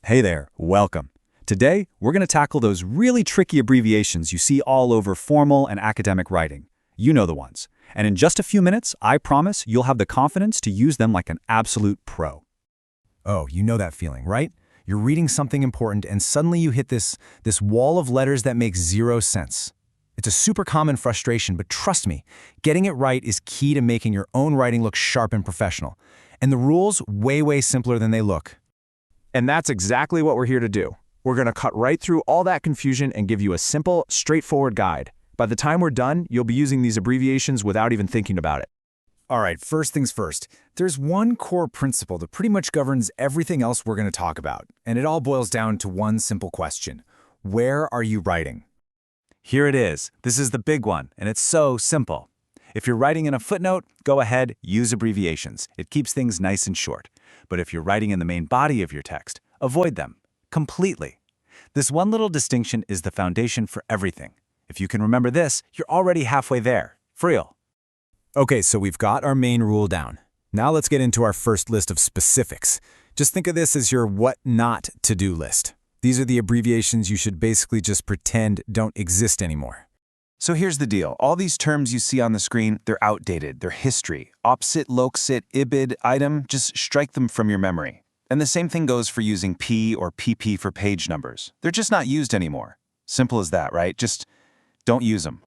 Hey there, welcome. Today, we're going to tackle those really tricky abbreviations you see all over formal and academic writing. You know the ones. And in just a few minutes, I promise you'll have the confidence to use them like an absolute pro. Oh, you know that feeling, right? You're reading something important and suddenly you hit this wall of letters that makes zero sense. It's a super common frustration, but trust me, getting it right is key to making your own writing look sharp and professional. And the rules, way simpler than they look. And that's exactly what we're here to do. We're going to cut right through all that confusion and give you a simple, straightforward guide. By the time we're done, you'll be using these abbreviations without even thinking about it. All right, first things first. There's one core principle that pretty much governs everything else we're going to talk about, and it all boils down to one simple question. Where are you writing? Here it is. This is the big one, and it's so simple. If you're writing in a footnote, go ahead, use abbreviations. It keeps things nice and short. But if you're writing in the main body of your text, avoid them completely. This one little distinction is the foundation for everything. If you can remember this, you're already halfway there. For real. Okay, so we've got our main rule down. Now let's get into our first list of specifics. Just think of this as your what not to do list. These are the abbreviations you should basically just pretend don't exist anymore. So here's the deal. All these terms you see on the screen, they're outdated. They're history. Opsit, loxit, ibid, item, just strike them from your memory. And the same thing goes for using P or PP for page numbers. They're just not used anymore. Simple as that, right? Just don't use them.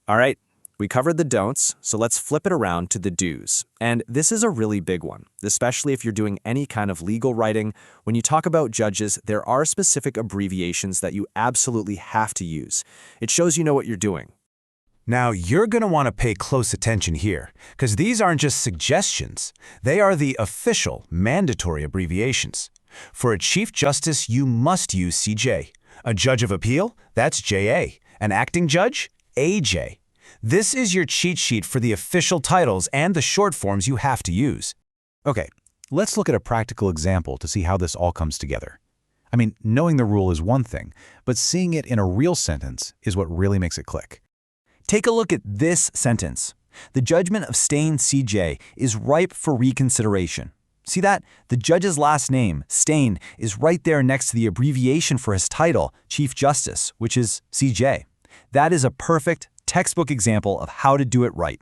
All right, we covered the don'ts, so let's flip it around to the do's. And this is a really big one, especially if you're doing any kind of legal writing. When you talk about judges, there are specific abbreviations that you absolutely have to use. It shows you know what you're doing. Now, you're going to want to pay close attention here, because these aren't just suggestions. They are the official, mandatory abbreviations. For a Chief Justice, you must use CJ. A Judge of Appeal, that's JA. An acting judge, AJ. This is your cheat sheet for the official titles and the short forms you have to use. Okay, let's look at a practical example to see how this all comes together. I mean, knowing the rule is one thing, but seeing it in a real sentence is what really makes it click. Take a look at this sentence. The judgment of Stain CJ is ripe for reconsideration. See that? The judge's last name, Stain, is right there next to the abbreviation for his title, Chief Justice, which is CJ. That is a perfect textbook example of how to do it right.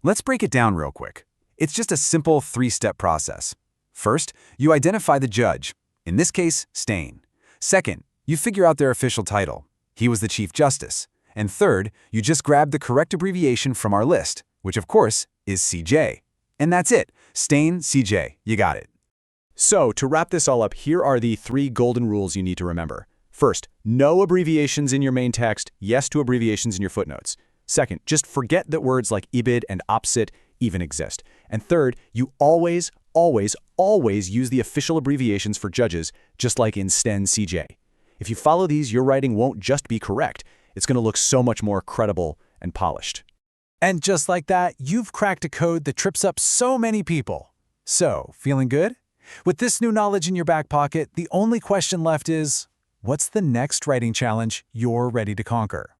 Let's break it down real quick. It's just a simple three-step process. First, you identify the judge, in this case, Stain. Second, you figure out their official title. He was the Chief Justice. And third, you just grab the correct abbreviation from our list, which of course is CJ. And that's it. Stain, CJ. You got it. So to wrap this all up, here are the 3 golden rules you need to remember. First, no abbreviations in your main text, yes to abbreviations in your footnotes. Second, just forget that words like ibid and opsit even exist. And third, you always use the official abbreviations for judges, just like in Sten CJ. If you follow these, your writing won't just be correct. It's going to look so much more credible and polished. And just like that, you've cracked a code that trips up so many people. So, feeling good? With this new knowledge in your back pocket, the only question left is, what's the next writing challenge you're ready to conquer?